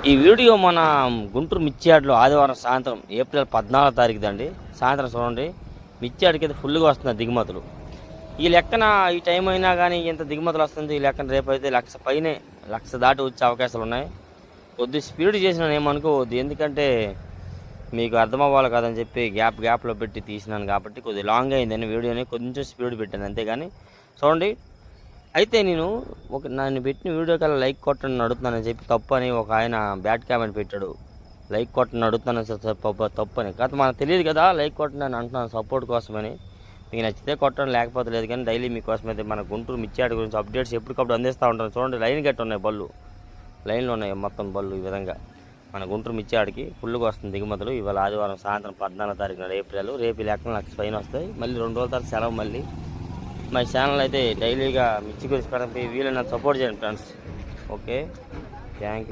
ఈ వీడియో మన గుంటూరు మిర్చియాడ్లో ఆదివారం సాయంత్రం ఏప్రిల్ 14వ తారీఖు అండి. సాయంత్రం చూడండి, మిర్చియాడికి అయితే ఫుల్గా వస్తున్నాయి దిగుమతులు. ఈ లెక్కన ఈ టైం అయినా కానీ ఇంత దిగుమతులు వస్తుంది. ఈ లెక్కన రేపు అయితే 1,00,000 పైనే, 1,00,000 దాటి వచ్చే అవకాశాలు ఉన్నాయి. కొద్ది స్పీడ్ చేసిన ఏమనుకోవద్దు, ఎందుకంటే మీకు అర్థమవ్వాలి కదని చెప్పి గ్యాప్లో పెట్టి తీసినాను కాబట్టి కొద్దిగా లాంగ్ అయిందని వీడియోని కొంచెం స్పీడ్ పెట్టాను అంతేగాని. చూడండి, అయితే నేను నన్ను పెట్టిన వీడియో కల్లా లైక్ కొట్టని అడుగుతున్నానని చెప్పి తప్పు అని ఒక ఆయన బ్యాడ్ కామెంట్ పెట్టాడు. లైక్ కొట్టని అడుగుతానని తప్పు అని. కాదు, మనకు తెలియదు కదా, లైక్ కొట్టని అని అంటున్నాను సపోర్ట్ కోసమని. మీకు నచ్చితే కొట్టడం, లేకపోతే లేదు. కానీ డైలీ మీకోసం అయితే మన గుంటూరు మిర్చియాడ్ గురించి అప్డేట్స్ ఎప్పటికప్పుడు అందిస్తూ ఉంటాను. చూడండి, లైన్ గట్టి ఉన్నాయి, బళ్ళు లైన్లో ఉన్నాయి మొత్తం బళ్ళు. ఈ విధంగా మన గుంటూరు మిర్చియాడికి ఫుల్గా వస్తుంది దిగుమతులు. ఇవాళ ఆదివారం సాయంత్రం 14వ తారీఖున ఏప్రిల్. రేపు ఈ లెక్కన 1,00,000 పైన వస్తాయి. మళ్ళీ 2 రోజుల తర్వాత సెలవు. మళ్ళీ మా ఛానల్ అయితే డైలీగా మిర్చి గురించి వీళ్ళని సపోర్ట్ చేయండి ఫ్రెండ్స్. Okay, thank you.